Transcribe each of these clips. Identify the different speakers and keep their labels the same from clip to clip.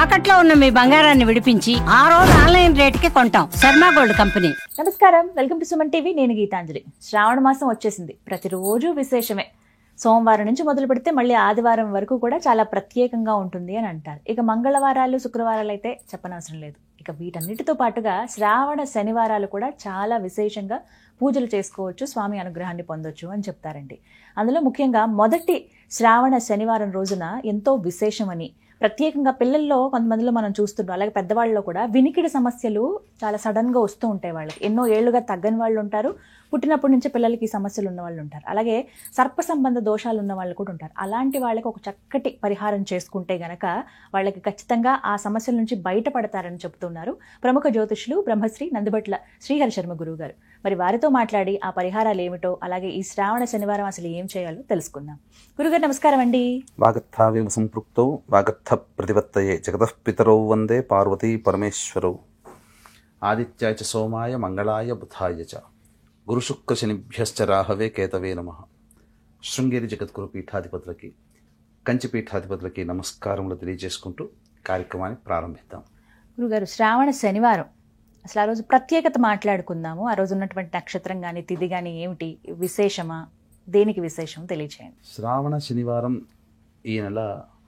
Speaker 1: తాకట్లో ఉన్న మీ బంగారాన్ని విడిపించి ఆ రోజు ఆన్లైన్ రేటుకి కొంటాం. Sharma gold company.
Speaker 2: నమస్కారం, వెల్కమ్ టు సుమన్ టీవీ. నేను గీతాంజలి. శ్రావణ మాసం వచ్చేసింది. ప్రతిరోజు విశేషమే. సోమవారం నుంచి మొదలు పెడితే మళ్ళీ ఆదివారం వరకు కూడా చాలా ప్రత్యేకంగా ఉంటుంది అని అంటారు. ఇక మంగళవారాలు, శుక్రవారాలు అయితే చెప్పనవసరం లేదు. ఇక వీటన్నిటితో పాటుగా శ్రావణ శనివారాలు కూడా చాలా విశేషంగా పూజలు చేసుకోవచ్చు, స్వామి అనుగ్రహాన్ని పొందొచ్చు అని చెప్తారండి. అందులో ముఖ్యంగా మొదటి శ్రావణ శనివారం రోజున ఎంతో విశేషమని, ప్రత్యేకంగా పిల్లల్లో కొంతమందిలో మనం చూస్తున్నాం, అలాగే పెద్దవాళ్ళలో కూడా వినికిడి సమస్యలు చాలా సడన్గా వస్తూ ఉంటాయి. వాళ్ళకి ఎన్నో ఏళ్లుగా తగ్గని వాళ్ళు ఉంటారు, పుట్టినప్పటి నుంచే పిల్లలకి సమస్యలు ఉన్న వాళ్ళు ఉంటారు, అలాగే సర్ప సంబంధ దోషాలు ఉన్న వాళ్ళు కూడా ఉంటారు. అలాంటి వాళ్ళకి ఒక చక్కటి పరిహారం చేసుకుంటే గనక వాళ్ళకి ఖచ్చితంగా ఆ సమస్యల నుంచి బయటపడతారని చెప్తున్నారు ప్రముఖ జ్యోతిష్యులు బ్రహ్మశ్రీ నందిబట్ల శ్రీహరి శర్మ గురువు గారు. మరి వారితో మాట్లాడి ఆ పరిహారాలు ఏమిటో, అలాగే ఈ శ్రావణ శనివారం అసలు ఏం చేయాలో తెలుసుకుందాం. గురుగారు నమస్కారం అండి.
Speaker 3: వాగర్థావేవ సంపృక్తౌ వాగర్థ ప్రతిపత్తయే జగతః పితరౌ వందే పార్వతీ పరమేశ్వరౌ. ఆదిత్యాయ చ సోమాయ మంగళాయ బుధాయ చ గురుశుక్ర శనిభ్యశ్చ రాహవే కేతవే నమః. శృంగేరి జగద్గురు పీఠాధిపతులకి, కంచి పీఠాధిపతులకి నమస్కారములు తెలియజేసుకుంటూ కార్యక్రమాన్ని ప్రారంభిద్దాం.
Speaker 2: గురుగారు, శ్రావణ శనివారం అసలు ఆ రోజు ప్రత్యేకత మాట్లాడుకుందాము. ఆ రోజు ఉన్నటువంటి నక్షత్రం కానీ తిథి కానీ ఏమిటి, విశేషమా, దేనికి విశేషం తెలియచేయండి.
Speaker 3: శ్రావణ శనివారం ఈ నెల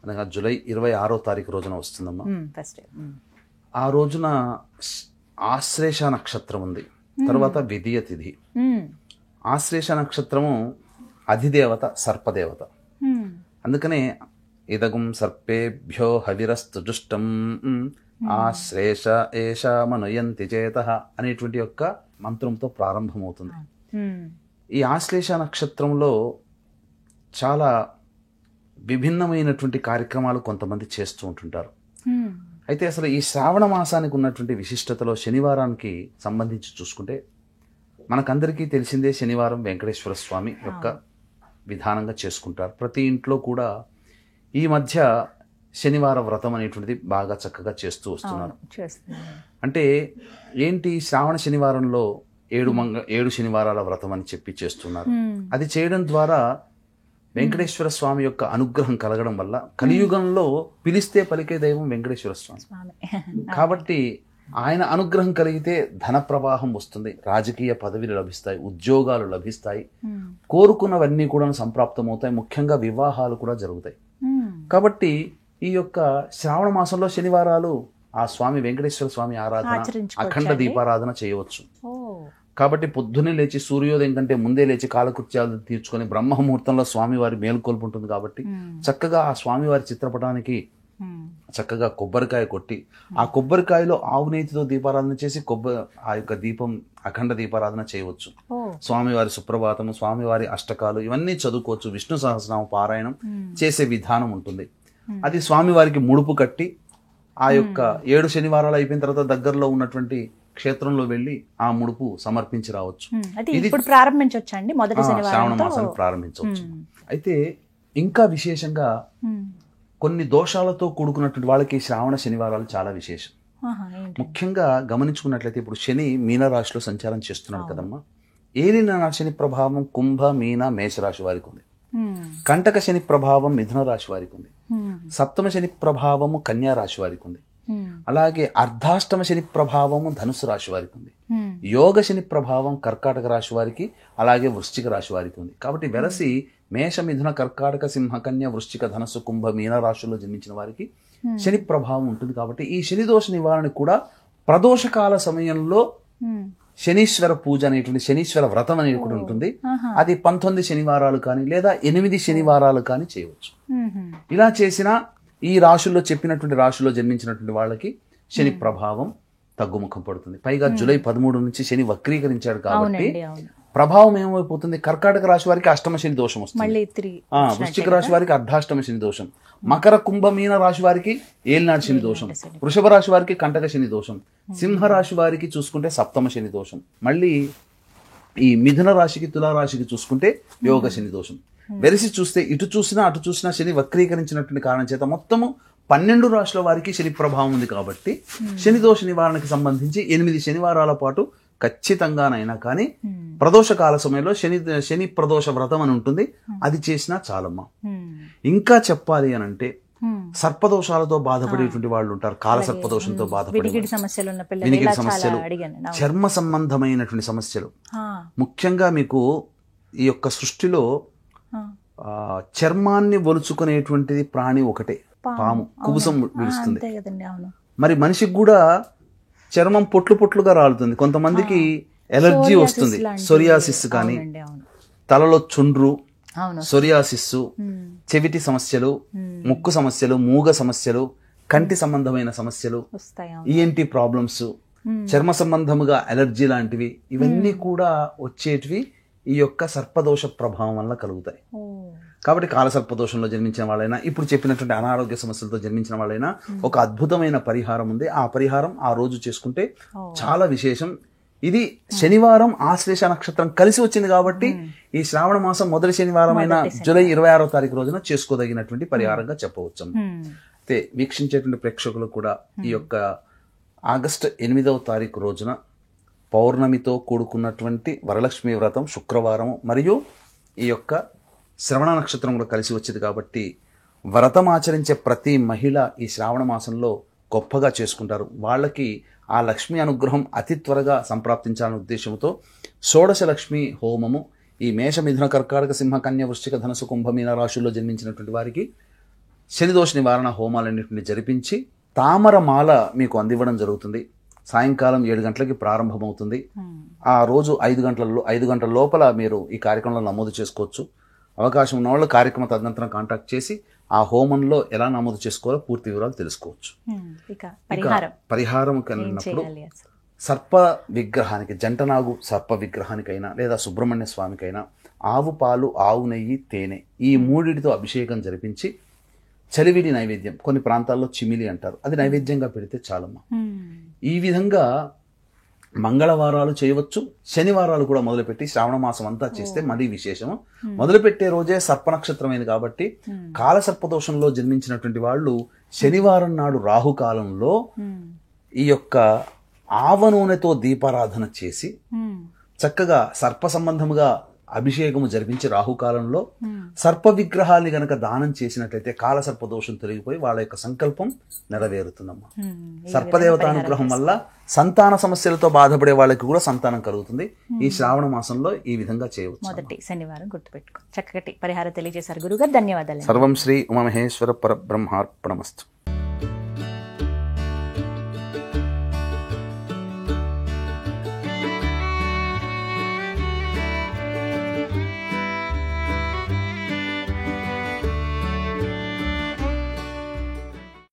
Speaker 3: అనగా జూలై 26వ తారీఖు రోజున వస్తుందమ్మా.
Speaker 2: ఫస్ట్
Speaker 3: ఆ రోజున ఆశ్లేష నక్షత్రం ఉంది, తర్వాత విధియ తిథి. ఆశ్లేష నక్షత్రము అధిదేవత సర్పదేవత, అందుకనే ఇదగుం సర్పేభ్యో హవిరస్తుజుష్టం ఆశ్లేష ఏష మనుయంతి చేతః అనేటువంటి యొక్క మంత్రంతో ప్రారంభమవుతుంది. ఈ ఆశ్లేష నక్షత్రంలో చాలా విభిన్నమైనటువంటి కార్యక్రమాలు కొంతమంది చేస్తూ ఉంటుంటారు. అయితే అసలు ఈ శ్రావణ మాసానికి ఉన్నటువంటి విశిష్టతలో శనివారానికి సంబంధించి చూసుకుంటే మనకందరికీ తెలిసిందే, శనివారం వెంకటేశ్వర స్వామి యొక్క విధానంగా చేసుకుంటారు. ప్రతి ఇంట్లో కూడా ఈ మధ్య శనివార వ్రతం అనేటువంటిది బాగా చక్కగా చేస్తూ వస్తున్నారు. అంటే ఏంటి, శ్రావణ శనివారంలో 7 శనివారాల వ్రతం అని చెప్పి చేస్తున్నారు. అది చేయడం ద్వారా వెంకటేశ్వర స్వామి యొక్క అనుగ్రహం కలగడం వల్ల కలియుగంలో పిలిస్తే పలికే దైవం వెంకటేశ్వర స్వామి కాబట్టి ఆయన అనుగ్రహం కలిగితే ధన ప్రవాహం వస్తుంది, రాజకీయ పదవులు లభిస్తాయి, ఉద్యోగాలు లభిస్తాయి, కోరుకున్నవన్నీ కూడా సంప్రాప్తమవుతాయి, ముఖ్యంగా వివాహాలు కూడా జరుగుతాయి. కాబట్టి ఈ యొక్క శ్రావణ మాసంలో శనివారాలు ఆ స్వామి వెంకటేశ్వర స్వామి ఆరాధన, అఖండ దీపారాధన చేయవచ్చు. కాబట్టి పొద్దున్నే లేచి సూర్యోదయం కంటే ముందే లేచి కాలకృత్యాలు తీర్చుకొని బ్రహ్మముహూర్తంలో స్వామివారి మేలుకొల్పు ఉంటుంది. కాబట్టి చక్కగా ఆ స్వామివారి చిత్రపటానికి చక్కగా కొబ్బరికాయ కొట్టి, ఆ కొబ్బరికాయలో ఆవు నేతితో దీపారాధన చేసి ఆ యొక్క దీపం అఖండ దీపారాధన చేయవచ్చు. స్వామివారి సుప్రభాతము, స్వామివారి అష్టకాలు ఇవన్నీ చదువుకోవచ్చు. విష్ణు సహస్రనామ పారాయణం చేసే విధానం ఉంటుంది. అది స్వామివారికి ముడుపు కట్టి ఆ యొక్క 7 శనివారాలు అయిపోయిన తర్వాత దగ్గరలో ఉన్నటువంటి క్షేత్రంలో వెళ్లి ఆ ముడుపు సమర్పించి రావచ్చు.
Speaker 2: ప్రారంభించవచ్చండి, మొదటి
Speaker 3: శ్రావణ మాసాన్ని ప్రారంభించవచ్చు. అయితే ఇంకా విశేషంగా కొన్ని దోషాలతో కూడుకున్నటువంటి వాళ్ళకి శ్రావణ శనివారాలు చాలా విశేషం. ముఖ్యంగా గమనించుకున్నట్లయితే ఇప్పుడు శని మీనరాశిలో సంచారం చేస్తున్నాడు కదమ్మా. ఏలిన శని ప్రభావం కుంభ, మీన, మేషరాశి వారికి ఉంది. కంటక శని ప్రభావం మిథున రాశి వారికి ఉంది. సప్తమ శని ప్రభావము కన్యా రాశి వారికి ఉంది. అలాగే అర్ధాష్టమ శని ప్రభావము ధనుసు రాశి వారికి ఉంది. యోగ శని ప్రభావం కర్కాటక రాశి వారికి, అలాగే వృశ్చిక రాశి వారికి ఉంది. కాబట్టి వెరసి మేష, మిథున, కర్కాటక, సింహ, కన్య, వృశ్చిక, ధనుసు, కుంభ, మీన రాశుల్లో జన్మించిన వారికి శని ప్రభావం ఉంటుంది. కాబట్టి ఈ శని దోష నివారణ కూడా ప్రదోషకాల సమయంలో శనీశ్వర పూజ అనేటువంటి శనీశ్వర వ్రతం అనేది కూడా ఉంటుంది. అది 19 శనివారాలు కానీ లేదా 8 శనివారాలు కానీ చేయవచ్చు. ఇలా చేసిన ఈ రాశుల్లో చెప్పినటువంటి రాశుల్లో జన్మించినటువంటి వాళ్ళకి శని ప్రభావం తగ్గుముఖం పడుతుంది. పైగా జూలై 13 నుంచి శని వక్రీకరించాడు కాబట్టి ప్రభావం ఏమైపోతుంది, కర్కాటక రాశి వారికి అష్టమ శని దోషం వస్తుంది, వృశ్చిక రాశి వారికి అర్ధాష్టమ శని దోషం, మకర, కుంభ, మీన రాశి వారికి ఏలినాడు శని దోషం, వృషభ రాశి వారికి కంటక శని దోషం, సింహ రాశి వారికి చూసుకుంటే సప్తమ శని దోషం, మళ్ళీ ఈ మిథున రాశికి, తులారాశికి చూసుకుంటే యోగ శని దోషం. వెరసి చూస్తే ఇటు చూసినా అటు చూసినా శని వక్రీకరించినటువంటి కారణం చేత మొత్తము 12 రాశుల వారికి శని ప్రభావం ఉంది. కాబట్టి శని దోష నివారణకి సంబంధించి 8 శనివారాల పాటు ఖచ్చితంగానైనా కానీ ప్రదోష కాల సమయంలో శని ప్రదోష వ్రతం అని ఉంటుంది, అది చేసినా చాలమ్మా. ఇంకా చెప్పాలి అని అంటే సర్పదోషాలతో బాధపడేటువంటి వాళ్ళు ఉంటారు, కాల సర్పదోషంతో బాధపడే
Speaker 2: వినికిడి సమస్యలు ఉన్న పిల్లలు
Speaker 3: వినికిడి
Speaker 2: ఇలా చాలా
Speaker 3: సమస్యలు,
Speaker 2: అడిగాను.
Speaker 3: చర్మ సంబంధమైనటువంటి సమస్యలు.
Speaker 2: ఆ,
Speaker 3: ముఖ్యంగా మీకు ఈ యొక్క సృష్టిలో
Speaker 2: ఆ,
Speaker 3: చర్మాన్ని ఒలుచుకునేటువంటిది ప్రాణి ఒకటే, పాము. కుబుసం విడుస్తుంది.
Speaker 2: అంతే కదండి. అవును.
Speaker 3: మరి మనిషికి కూడా చర్మం పొట్లు పొట్లుగా రాలుతుంది. కొంతమందికి ఎలర్జీ వస్తుంది, సొరియాసిస్ కానీ,
Speaker 2: అవునండి, అవును.
Speaker 3: తలలో చుండ్రు,
Speaker 2: అవును.
Speaker 3: సొరియాసిస్, చెవిటి సమస్యలు, ముక్కు సమస్యలు, మూగ సమస్యలు, కంటి సంబంధమైన సమస్యలు,
Speaker 2: వస్తాయి.
Speaker 3: ఈఎన్టీ ప్రాబ్లమ్స్, చర్మ సంబంధముగా అలర్జీ లాంటివి, ఇవన్నీ కూడా వచ్చేటివి ఈ యొక్క సర్పదోష ప్రభావం వల్ల కలుగుతాయి.
Speaker 2: ఓ,
Speaker 3: కాబట్టి కాలసర్పదోషంలో జన్మించిన వాళ్ళైనా, ఇప్పుడు చెప్పినటువంటి అనారోగ్య సమస్యలతో జన్మించిన వాళ్ళైనా ఒక అద్భుతమైన పరిహారం ఉంది. ఆ పరిహారం ఆ రోజు చేసుకుంటే చాలా విశేషం. ఇది శనివారం ఆశ్లేష నక్షత్రం కలిసి వచ్చింది కాబట్టి ఈ శ్రావణ మాసం మొదటి శనివారం అయిన జూలై 26వ తారీఖు రోజున చేసుకోదగినటువంటి పరిహారంగా చెప్పవచ్చు. అయితే వీక్షించేటువంటి ప్రేక్షకులు కూడా ఈ యొక్క ఆగస్టు 8వ తారీఖు రోజున పౌర్ణమితో కూడుకున్నటువంటి వరలక్ష్మి వ్రతం శుక్రవారం మరియు ఈ యొక్క శ్రవణ నక్షత్రం కూడా కలిసి వచ్చింది కాబట్టి వ్రతం ఆచరించే ప్రతి మహిళ ఈ శ్రావణ మాసంలో గొప్పగా చేసుకుంటారు. వాళ్ళకి ఆ లక్ష్మీ అనుగ్రహం అతి త్వరగా సంప్రాప్తించాలనే ఉద్దేశంతో షోడశ లక్ష్మి హోమము ఈ మేష మిథున కర్కాటక సింహ కన్య వృశ్చిక ధనుసు కుంభ మీన రాశుల్లో జన్మించినటువంటి వారికి శనిదోష నివారణ హోమాలన్నింటినీ జరిపించి తామర మాల మీకు అందివ్వడం జరుగుతుంది. సాయంకాలం 7 గంటలకి ప్రారంభమవుతుంది. ఆ రోజు 5 గంటల లోపల మీరు ఈ కార్యక్రమంలో నమోదు చేసుకోవచ్చు. అవకాశం ఉన్న వాళ్ళు కార్యక్రమ తదనంతరం కాంటాక్ట్ చేసి ఆ హోమంలో ఎలా నమోదు చేసుకోవాలో పూర్తి వివరాలు తెలుసుకోవచ్చు.
Speaker 2: ఇక
Speaker 3: పరిహారం కన్నప్పుడు సర్ప విగ్రహానికి, జంటనాగు సర్ప విగ్రహానికైనా లేదా సుబ్రహ్మణ్య స్వామికైనా ఆవు పాలు, ఆవు నెయ్యి, తేనె ఈ మూడిటితో అభిషేకం జరిపించి చలివిడి నైవేద్యం, కొన్ని ప్రాంతాల్లో చిమిలి అంటారు, అది నైవేద్యంగా పెడితే చాలమ్మా. ఈ విధంగా మంగళవారాలు చేయవచ్చు, శనివారాలు కూడా మొదలుపెట్టి శ్రావణ మాసం అంతా చేస్తే మరీ విశేషము. మొదలుపెట్టే రోజే సర్ప నక్షత్రమైంది కాబట్టి కాలసర్పదోషంలో జన్మించినటువంటి వాళ్ళు శనివారం నాడు రాహుకాలంలో ఈ యొక్క ఆవ నూనెతో దీపారాధన చేసి చక్కగా సర్ప సంబంధముగా అభిషేకము జరిపించి రాహుకాలంలో సర్ప విగ్రహాన్ని గనక దానం చేసినట్లయితే కాలసర్పదోషం తొలగిపోయి వాళ్ళ యొక్క సంకల్పం నెరవేరుతుందమ్మా. సర్పదేవతానుగ్రహం వల్ల సంతాన సమస్యలతో బాధపడే వాళ్ళకి కూడా సంతానం కలుగుతుంది. ఈ శ్రావణ మాసంలో ఈ విధంగా చేయవచ్చు.
Speaker 2: మొదటి శనివారం గుర్తుపెట్టుకో. చక్కటి పరిహారం తెలియజేశారు గురుగారు, ధన్యవాదాలు.
Speaker 3: సర్వం శ్రీ ఉమామహేశ్వర పరబ్రహ్మార్పణమస్తు.